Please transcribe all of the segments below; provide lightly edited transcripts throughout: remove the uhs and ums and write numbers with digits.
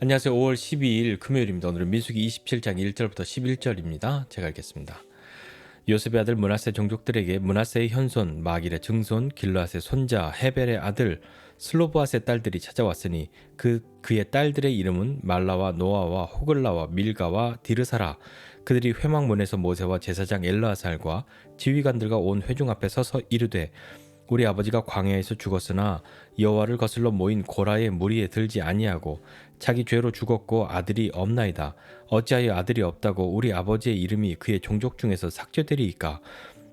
안녕하세요. 5월 12일 금요일입니다. 오늘은 민수기 27장 1절부터 11절입니다. 제가 읽겠습니다. 요셉의 아들 므낫세 종족들에게 므낫세의 현손, 마길의 증손, 길르앗의 손자, 헤벨의 아들 슬로브앗의 딸들이 찾아왔으니 그의 딸들의 이름은 말라와 노아와 호글라와 밀가와 디르사라. 그들이 회막문에서 모세와 제사장 엘르아살과 지휘관들과 온 회중 앞에 서서 이르되 우리 아버지가 광야에서 죽었으나 여호와를 거슬러 모인 고라의 무리에 들지 아니하고 자기 죄로 죽었고 아들이 없나이다. 어찌하여 아들이 없다고 우리 아버지의 이름이 그의 종족 중에서 삭제되리이까?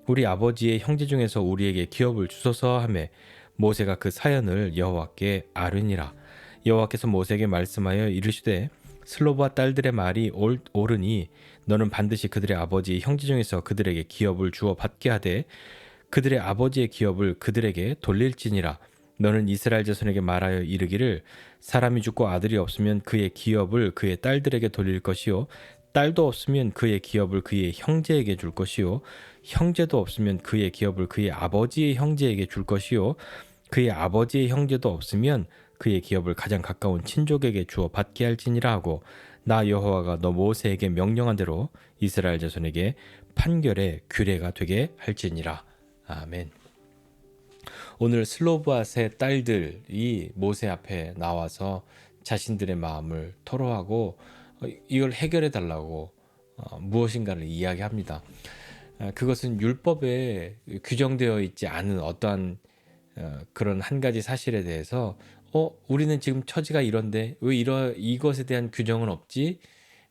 우리 아버지의 형제 중에서 우리에게 기업을 주소서 하매 모세가 그 사연을 여호와께 아뢰니라. 여호와께서 모세에게 말씀하여 이르시되 슬로브와 딸들의 말이 옳으니 너는 반드시 그들의 아버지 형제 중에서 그들에게 기업을 주어 받게 하되 그들의 아버지의 기업을 그들에게 돌릴지니라. 너는 이스라엘 자손에게 말하여 이르기를 사람이 죽고 아들이 없으면 그의 기업을 그의 딸들에게 돌릴 것이요 딸도 없으면 그의 기업을 그의 형제에게 줄 것이요 형제도 없으면 그의 기업을 그의 아버지의 형제에게 줄 것이요 그의 아버지의 형제도 없으면 그의 기업을 가장 가까운 친족에게 주어 받게 할지니라 하고 나 여호와가 너 모세에게 명령한 대로 이스라엘 자손에게 판결의 규례가 되게 할지니라. 아멘. 오늘 슬로브앗의 딸들이 모세 앞에 나와서 자신들의 마음을 토로하고 이걸 해결해 달라고 무엇인가를 이야기합니다. 그것은 율법에 규정되어 있지 않은 어떠한 그런 한 가지 사실에 대해서 우리는 지금 처지가 이런데 왜 이것에 대한 규정은 없지?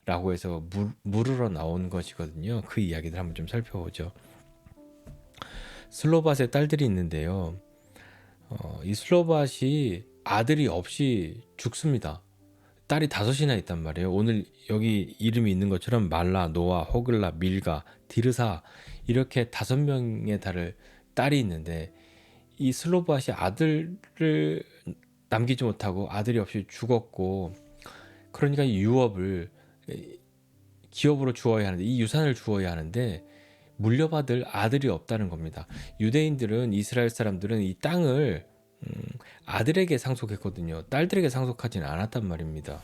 라고 해서 물으러 나온 것이거든요. 그 이야기들 한번 좀 살펴보죠. 슬로밧의 딸들이 있는데요. 이 슬로밧이 아들이 없이 죽습니다. 딸이 5이나 있단 말이에요. 오늘 여기 이름이 있는 것처럼 말라, 노아, 호글라, 밀가, 디르사 이렇게 5명에 달을 딸이 있는데 이 슬로밧이 아들을 남기지 못하고 아들이 없이 죽었고 그러니까 유업을 기업으로 주어야 하는데 이 유산을 주어야 하는데 물려받을 아들이 없다는 겁니다. 유대인들은 이스라엘 사람들은 이 땅을 아들에게 상속했거든요. 딸들에게 상속하지는 않았단 말입니다.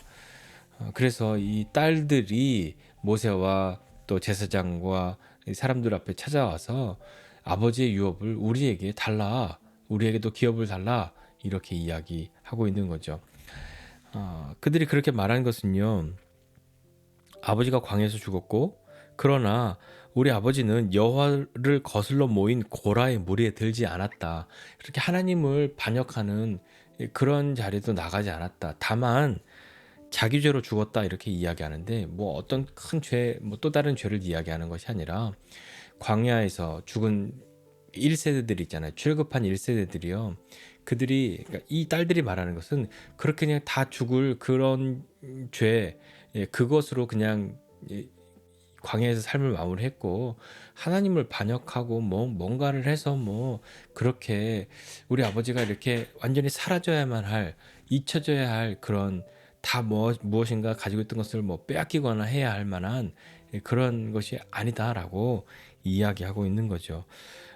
그래서 이 딸들이 모세와 또 제사장과 사람들 앞에 찾아와서 아버지의 유업을 우리에게 달라, 우리에게도 기업을 달라 이렇게 이야기하고 있는 거죠. 그들이 그렇게 말한 것은요. 아버지가 광야에서 죽었고 그러나 우리 아버지는 여호와를 거슬러 모인 고라의 무리에 들지 않았다. 그렇게 하나님을 반역하는 그런 자리도 나가지 않았다. 다만 자기 죄로 죽었다 이렇게 이야기하는데 뭐 어떤 큰 죄, 뭐 또 다른 죄를 이야기하는 것이 아니라 광야에서 죽은 1세대들 있잖아요. 출급한 1세대들이요. 그들이 그러니까 이 딸들이 말하는 것은 그렇게 그냥 다 죽을 그런 죄, 그것으로 그냥 광야에서 삶을 마무리했고 하나님을 반역하고 뭐 뭔가를 해서 뭐 그렇게 우리 아버지가 이렇게 완전히 사라져야만 할 잊혀져야 할 그런 다 무엇인가 가지고 있던 것을 뭐 빼앗기거나 해야 할 만한 그런 것이 아니다라고 이야기하고 있는 거죠.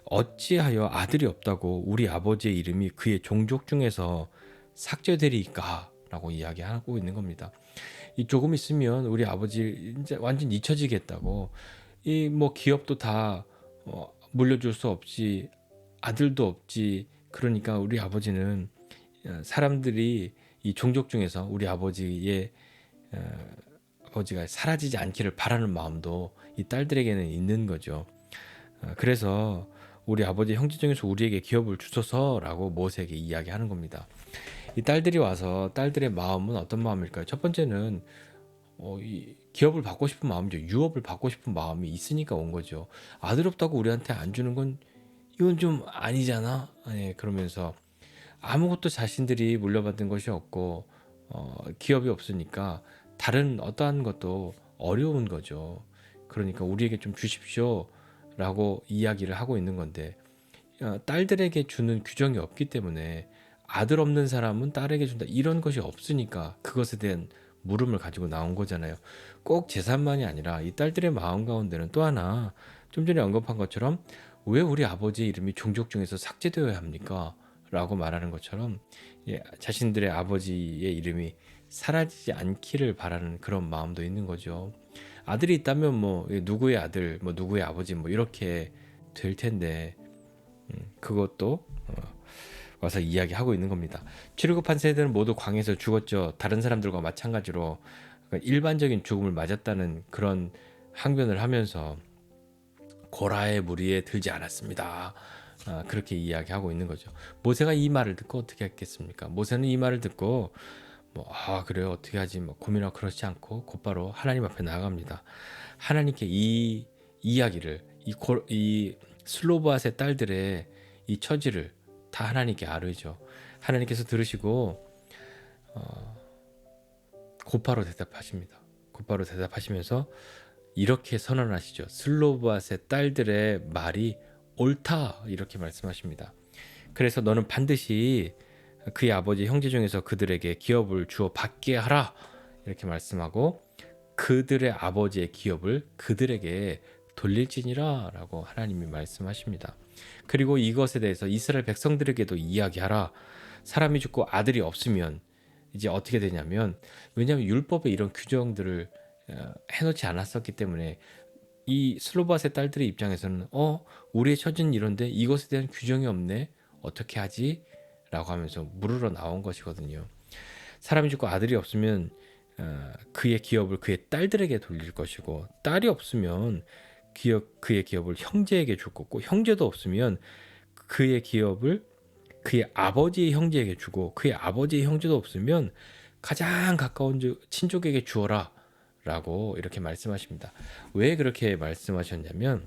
어찌하여 아들이 없다고 우리 아버지의 이름이 그의 종족 중에서 삭제되리까? 라고 이야기하고 있는 겁니다. 이 조금 있으면 우리 아버지 이제 완전 잊혀지겠다고 이 뭐 기업도 다 물려줄 수 없지 아들도 없지 그러니까 우리 아버지는 사람들이 이 종족 중에서 우리 아버지의 아버지가 사라지지 않기를 바라는 마음도 이 딸들에게는 있는 거죠. 그래서 우리 아버지 형제 중에서 우리에게 기업을 주소서라고 모세에게 이야기하는 겁니다. 이 딸들이 와서 딸들의 마음은 어떤 마음일까요? 첫 번째는 이 기업을 받고 싶은 마음이죠. 유업을 받고 싶은 마음이 있으니까 온 거죠. 아들 없다고 우리한테 안 주는 건 이건 좀 아니잖아. 그러면서 아무것도 자신들이 물려받은 것이 없고 기업이 없으니까 다른 어떠한 것도 어려운 거죠. 그러니까 우리에게 좀 주십시오라고 이야기를 하고 있는 건데 딸들에게 주는 규정이 없기 때문에 아들 없는 사람은 딸에게 준다 이런 것이 없으니까 그것에 대한 물음을 가지고 나온 거잖아요. 꼭 재산만이 아니라 이 딸들의 마음 가운데는 또 하나 좀 전에 언급한 것처럼 왜 우리 아버지의 이름이 종족 중에서 삭제되어야 합니까? 라고 말하는 것처럼 자신들의 아버지의 이름이 사라지지 않기를 바라는 그런 마음도 있는 거죠. 아들이 있다면 뭐 누구의 아들, 뭐 누구의 아버지 뭐 이렇게 될 텐데 그것도 와서 이야기하고 있는 겁니다. 출애굽한 세대는 모두 광야에서 죽었죠. 다른 사람들과 마찬가지로 일반적인 죽음을 맞았다는 그런 항변을 하면서 고라의 무리에 들지 않았습니다. 그렇게 이야기하고 있는 거죠. 모세가 이 말을 듣고 어떻게 했겠습니까? 모세는 이 말을 듣고 그래요 어떻게 하지 뭐 고민하고 그렇지 않고 곧바로 하나님 앞에 나아갑니다. 하나님께 이 이야기를 이 슬로바앗의 딸들의 이 처지를 다 하나님께 아뢰죠. 하나님께서 들으시고 곧바로 대답하십니다. 곧바로 대답하시면서 이렇게 선언하시죠. 슬로바앗의 딸들의 말이 옳다 이렇게 말씀하십니다. 그래서 너는 반드시 그의 아버지 형제 중에서 그들에게 기업을 주어 받게 하라 이렇게 말씀하고 그들의 아버지의 기업을 그들에게 돌릴지니라 라고 하나님이 말씀하십니다. 그리고 이것에 대해서 이스라엘 백성들에게도 이야기하라. 사람이 죽고 아들이 없으면 이제 어떻게 되냐면, 왜냐하면 율법에 이런 규정들을 해놓지 않았었기 때문에 이 슬로바스의 딸들의 입장에서는 우리의 처지는 이런데 이것에 대한 규정이 없네 어떻게 하지? 라고 하면서 물으러 나온 것이거든요. 사람이 죽고 아들이 없으면 그의 기업을 그의 딸들에게 돌릴 것이고, 딸이 없으면 그의 기업을 형제에게 줄 거고, 형제도 없으면 그의 기업을 그의 아버지의 형제에게 주고, 그의 아버지의 형제도 없으면 가장 가까운 친족에게 주어라 라고 이렇게 말씀하십니다. 왜 그렇게 말씀하셨냐면,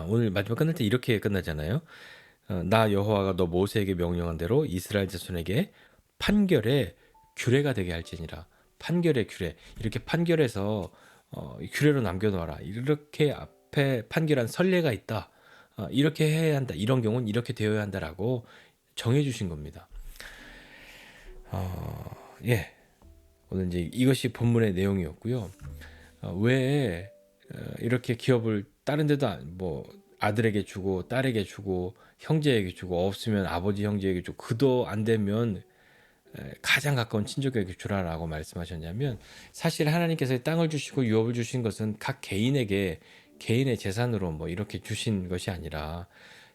오늘 마지막 끝날 때 이렇게 끝나잖아요. 나 여호와가 너 모세에게 명령한 대로 이스라엘 자손에게 판결의 규례가 되게 할지니라. 판결의 규례, 이렇게 판결해서 규례로 남겨놓아라. 이렇게 앞에 판결한 선례가 있다. 이렇게 해야 한다. 이런 경우는 이렇게 되어야 한다라고 정해주신 겁니다. 예, 오늘 이제 이것이 본문의 내용이었고요. 왜 이렇게 기업을 다른 데도 뭐 아들에게 주고 딸에게 주고 형제에게 주고, 없으면 아버지 형제에게 주고, 그도 안 되면 가장 가까운 친족에게 주라라고 말씀하셨냐면, 사실 하나님께서 땅을 주시고 유업을 주신 것은 각 개인에게 개인의 재산으로 뭐 이렇게 주신 것이 아니라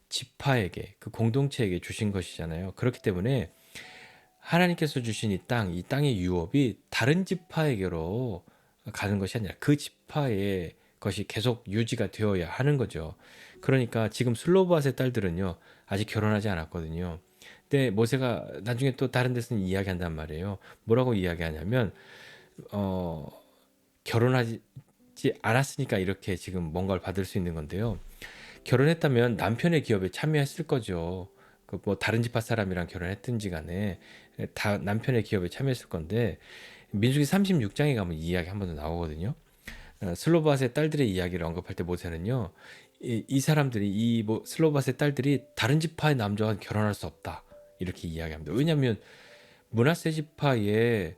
지파에게, 그 공동체에게 주신 것이잖아요. 그렇기 때문에 하나님께서 주신 이 땅의 유업이 다른 지파에게로 가는 것이 아니라 그 지파의 것이 계속 유지가 되어야 하는 거죠. 그러니까 지금 슬로바스의 딸들은요 아직 결혼하지 않았거든요. 근데 모세가 나중에 또 다른 데서는 이야기한단 말이에요. 뭐라고 이야기하냐면 결혼하지 않았으니까 이렇게 지금 뭔가를 받을 수 있는 건데요. 결혼했다면 남편의 기업에 참여했을 거죠. 뭐 다른 지파 사람이랑 결혼했든지 간에 다 남편의 기업에 참여했을 건데, 민수기 36장에 가면 이 이야기 한 번 더 나오거든요. 슬로바스의 딸들의 이야기를 언급할 때 모세는요, 이 사람들이 슬로바스의 딸들이 다른 지파의 남자와 결혼할 수 없다 이렇게 이야기합니다. 왜냐하면 므낫세 지파의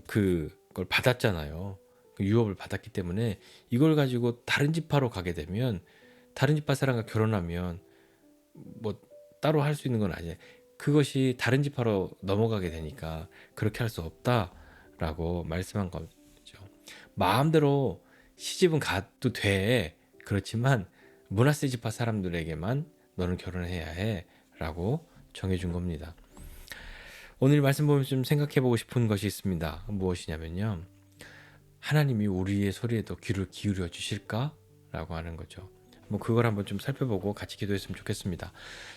그걸 받았잖아요. 그 유업을 받았기 때문에 이걸 가지고 다른 지파로 가게 되면, 다른 지파 사람과 결혼하면 뭐 따로 할 수 있는 건 아니에요. 그것이 다른 지파로 넘어가게 되니까 그렇게 할 수 없다라고 말씀한 거죠. 마음대로 시집은 가도 돼. 그렇지만 므낫세 지파 사람들에게만 너는 결혼해야 해 라고 정해준 겁니다. 오늘 말씀 보면 좀 생각해 보고 싶은 것이 있습니다. 무엇이냐면요, 하나님이 우리의 소리에도 귀를 기울여 주실까? 라고 하는 거죠. 뭐 그걸 한번 좀 살펴보고 같이 기도했으면 좋겠습니다.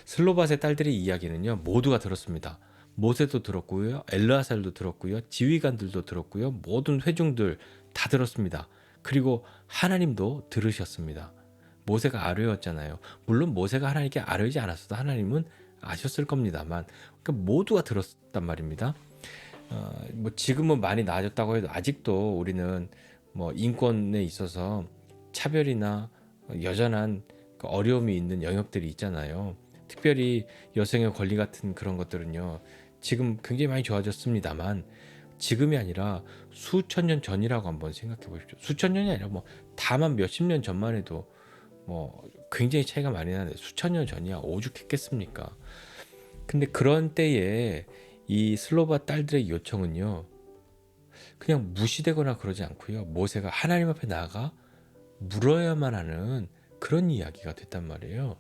슬로바스의 딸들의 이야기는요 모두가 들었습니다. 모세도 들었고요, 엘르아살도 들었고요, 지휘관들도 들었고요, 모든 회중들 다 들었습니다. 그리고 하나님도 들으셨습니다. 모세가 아뢰었잖아요. 물론 모세가 하나님께 아뢰지 않았어도 하나님은 아셨을 겁니다만, 그러니까 모두가 들었단 말입니다. 뭐 지금은 많이 나아졌다고 해도 아직도 우리는 뭐 인권에 있어서 차별이나 여전한 어려움이 있는 영역들이 있잖아요. 특별히 여성의 권리 같은 그런 것들은요 지금 굉장히 많이 좋아졌습니다만, 지금이 아니라 수천 년 전이라고 한번 생각해 보십시오. 수천 년이 아니라 뭐 다만 몇십 년 전만 해도 뭐 굉장히 차이가 많이 나는데, 수천 년 전이야 오죽했겠습니까? 근데 그런 때에 이 슬로바 딸들의 요청은요, 그냥 무시되거나 그러지 않고요. 모세가 하나님 앞에 나아가 물어야만 하는 그런 이야기가 됐단 말이에요.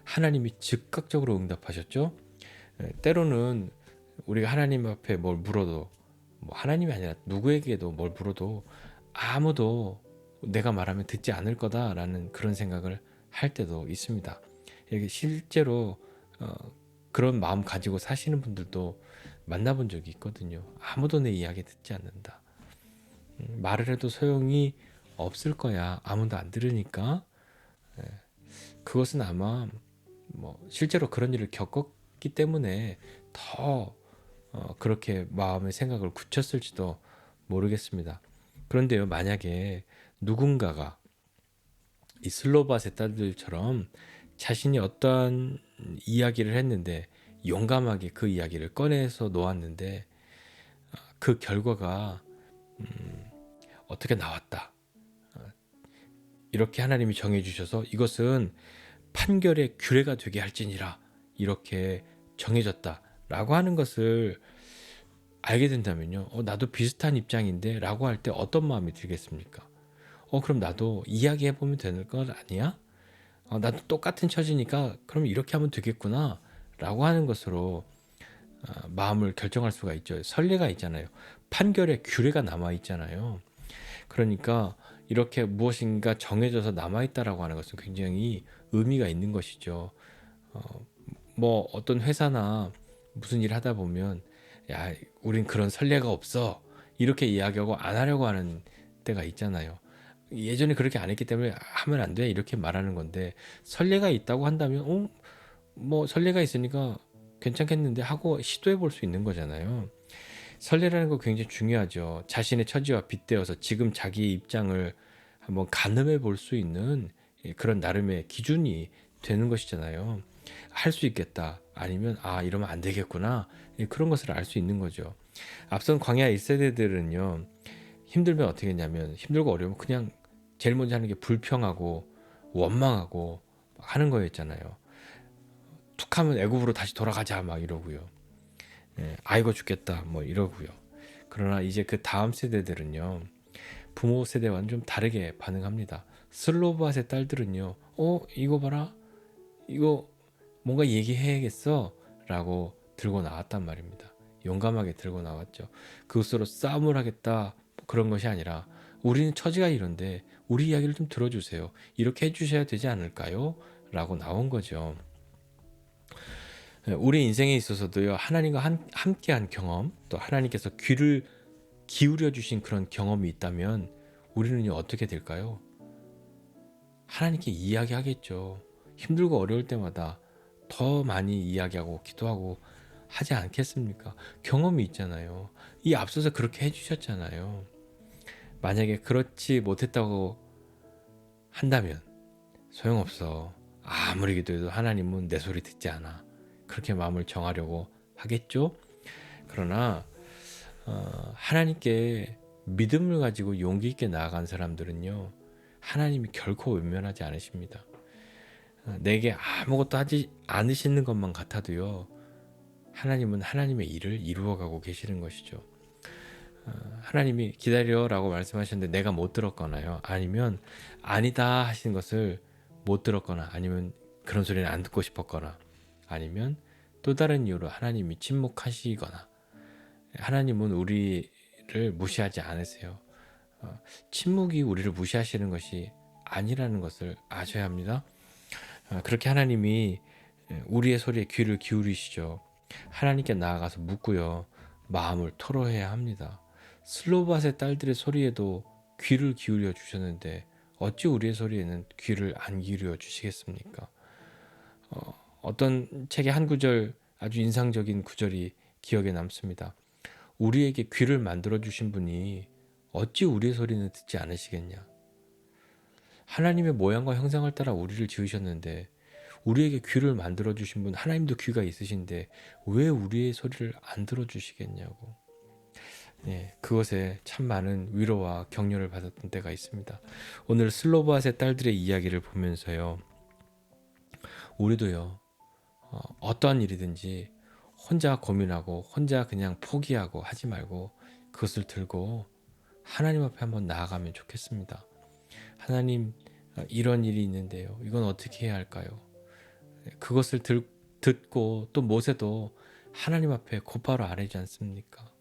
하나님이 즉각적으로 응답하셨죠. 때로는 우리가 하나님 앞에 뭘 물어도, 뭐 하나님이 아니라 누구에게도 뭘 물어도 아무도 내가 말하면 듣지 않을 거다라는 그런 생각을 할 때도 있습니다. 이게 실제로 그런 마음 가지고 사시는 분들도 만나본 적이 있거든요. 아무도 내 이야기 듣지 않는다. 말을 해도 소용이 없을 거야. 아무도 안 들으니까. 그것은 아마 뭐 실제로 그런 일을 겪었기 때문에 더 그렇게 마음의 생각을 굳혔을지도 모르겠습니다. 그런데요, 만약에 누군가가 이 슬로바의 딸들처럼 자신이 어떠한 이야기를 했는데 용감하게 그 이야기를 꺼내서 놓았는데 그 결과가 어떻게 나왔다. 이렇게 하나님이 정해주셔서 이것은 판결의 규례가 되게 할지니라 이렇게 정해졌다라고 하는 것을 알게 된다면요. 나도 비슷한 입장인데 라고 할 때 어떤 마음이 들겠습니까? 그럼 나도 이야기해보면 되는 것 아니야? 나도 똑같은 처지니까 그럼 이렇게 하면 되겠구나 라고 하는 것으로 마음을 결정할 수가 있죠. 선례가 있잖아요. 판결의 규례가 남아 있잖아요. 그러니까 이렇게 무엇인가 정해져서 남아있다라고 하는 것은 굉장히 의미가 있는 것이죠. 뭐 어떤 회사나 무슨 일 하다 보면 야, 우린 그런 선례가 없어 이렇게 이야기하고 안 하려고 하는 때가 있잖아요. 예전에 그렇게 안 했기 때문에 하면 안 돼 이렇게 말하는 건데 선례가 있다고 한다면 뭐 선례가 있으니까 괜찮겠는데 하고 시도해 볼 수 있는 거잖아요. 선례라는 거 굉장히 중요하죠. 자신의 처지와 빗대어서 지금 자기의 입장을 한번 가늠해 볼 수 있는 그런 나름의 기준이 되는 것이잖아요. 할 수 있겠다. 아니면 이러면 안 되겠구나. 그런 것을 알 수 있는 거죠. 앞선 광야 1세대들은요. 힘들면 어떻게 했냐면 힘들고 어려우면 그냥 제일 먼저 하는 게 불평하고 원망하고 하는 거였잖아요. 툭 하면 애굽으로 다시 돌아가자 막 이러고요. 아이고 죽겠다 뭐 이러고요. 그러나 이제 그 다음 세대들은요. 부모 세대와는 좀 다르게 반응합니다. 슬로바의 딸들은요. 이거 봐라. 이거 뭔가 얘기해야겠어 라고 들고 나왔단 말입니다. 용감하게 들고 나왔죠. 그것으로 싸움을 하겠다 그런 것이 아니라 우리는 처지가 이런데 우리 이야기를 좀 들어주세요. 이렇게 해주셔야 되지 않을까요? 라고 나온 거죠. 우리 인생에 있어서도요. 하나님과 함께한 경험 또 하나님께서 귀를 기울여 주신 그런 경험이 있다면 우리는 어떻게 될까요? 하나님께 이야기하겠죠. 힘들고 어려울 때마다 더 많이 이야기하고 기도하고 하지 않겠습니까? 경험이 있잖아요. 이 앞서서 그렇게 해주셨잖아요. 만약에 그렇지 못했다고 한다면 소용없어. 아무리 기도해도 하나님은 내 소리 듣지 않아. 그렇게 마음을 정하려고 하겠죠? 그러나 하나님께 믿음을 가지고 용기 있게 나아간 사람들은요. 하나님이 결코 외면하지 않으십니다. 내게 아무것도 하지 않으시는 것만 같아도요. 하나님은 하나님의 일을 이루어가고 계시는 것이죠. 하나님이 기다려라고 말씀하셨는데 내가 못 들었거나요. 아니면 아니다 하신 것을 못 들었거나 아니면 그런 소리는 안 듣고 싶었거나 아니면 또 다른 이유로 하나님이 침묵하시거나 하나님은 우리를 무시하지 않으세요. 침묵이 우리를 무시하시는 것이 아니라는 것을 아셔야 합니다. 그렇게 하나님이 우리의 소리에 귀를 기울이시죠. 하나님께 나아가서 묻고요. 마음을 토로해야 합니다. 슬로밧의 딸들의 소리에도 귀를 기울여 주셨는데 어찌 우리의 소리에는 귀를 안 기울여 주시겠습니까? 어떤 책의 한 구절 아주 인상적인 구절이 기억에 남습니다. 우리에게 귀를 만들어 주신 분이 어찌 우리의 소리는 듣지 않으시겠냐? 하나님의 모양과 형상을 따라 우리를 지으셨는데 우리에게 귀를 만들어 주신 분 하나님도 귀가 있으신데 왜 우리의 소리를 안 들어 주시겠냐고. 그것에 참 많은 위로와 격려를 받았던 때가 있습니다. 오늘 슬로밧의 딸들의 이야기를 보면서요. 우리도요. 어떠한 일이든지 혼자 고민하고 혼자 그냥 포기하고 하지 말고 그것을 들고 하나님 앞에 한번 나아가면 좋겠습니다. 하나님, 이런 일이 있는데요. 이건 어떻게 해야 할까요? 그것을 듣고 또 모세도 하나님 앞에 곧바로 아뢰지 않습니까?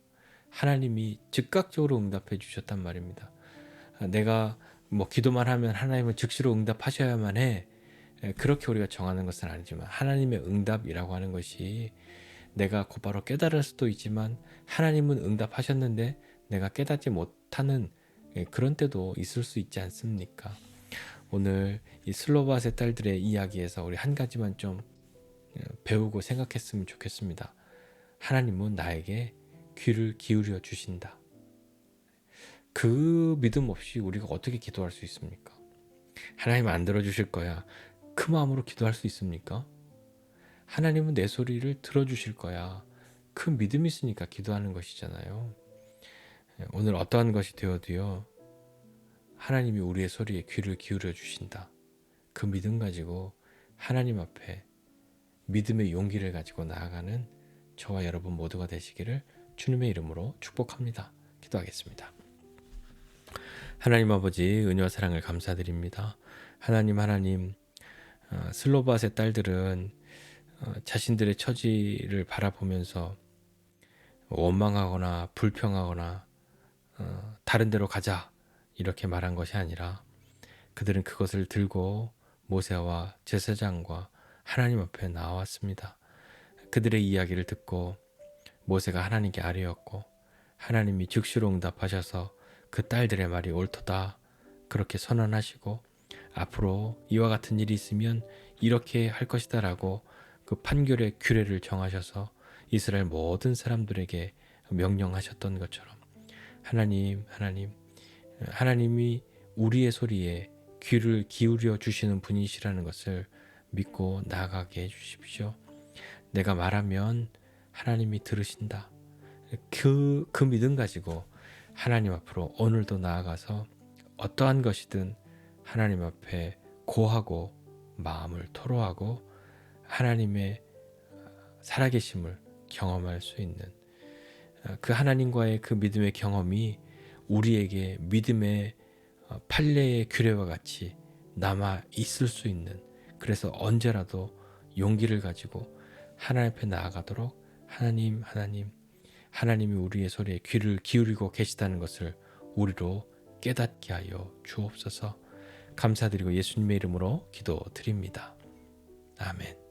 하나님이 즉각적으로 응답해 주셨단 말입니다. 내가 뭐 기도만 하면 하나님은 즉시로 응답하셔야만 해. 그렇게 우리가 정하는 것은 아니지만 하나님의 응답이라고 하는 것이 내가 곧바로 깨달을 수도 있지만 하나님은 응답하셨는데 내가 깨닫지 못하는 그런 때도 있을 수 있지 않습니까? 오늘 이 슬로바세 딸들의 이야기에서 우리 한 가지만 좀 배우고 생각했으면 좋겠습니다. 하나님은 나에게 귀를 기울여 주신다. 그 믿음 없이 우리가 어떻게 기도할 수 있습니까? 하나님 안 들어주실 거야. 그 마음으로 기도할 수 있습니까? 하나님은 내 소리를 들어주실 거야. 그 믿음이 있으니까 기도하는 것이잖아요. 오늘 어떠한 것이 되어도요. 하나님이 우리의 소리에 귀를 기울여 주신다. 그 믿음 가지고 하나님 앞에 믿음의 용기를 가지고 나아가는 저와 여러분 모두가 되시기를 주님의 이름으로 축복합니다. 기도하겠습니다. 하나님 아버지, 은혜와 사랑을 감사드립니다. 하나님, 슬로바세 딸들은 자신들의 처지를 바라보면서 원망하거나 불평하거나 다른 데로 가자 이렇게 말한 것이 아니라 그들은 그것을 들고 모세와 제사장과 하나님 앞에 나왔습니다. 그들의 이야기를 듣고 모세가 하나님께 아뢰었고 하나님이 즉시로 응답하셔서 그 딸들의 말이 옳도다 그렇게 선언하시고 앞으로 이와 같은 일이 있으면 이렇게 할 것이다 라고 그 판결의 규례를 정하셔서 이스라엘 모든 사람들에게 명령하셨던 것처럼 하나님이 우리의 소리에 귀를 기울여 주시는 분이시라는 것을 믿고 나아가게 해주십시오. 내가 말하면 하나님이 들으신다. 그 믿음 가지고 하나님 앞으로 오늘도 나아가서 어떠한 것이든 하나님 앞에 고하고 마음을 토로하고 하나님의 살아계심을 경험할 수 있는 그 하나님과의 그 믿음의 경험이 우리에게 믿음의 판례의 규례와 같이 남아 있을 수 있는, 그래서 언제라도 용기를 가지고 하나님 앞에 나아가도록 하나님이 우리의 소리에 귀를 기울이고 계시다는 것을 우리로 깨닫게 하여 주옵소서. 감사드리고 예수님의 이름으로 기도드립니다. 아멘.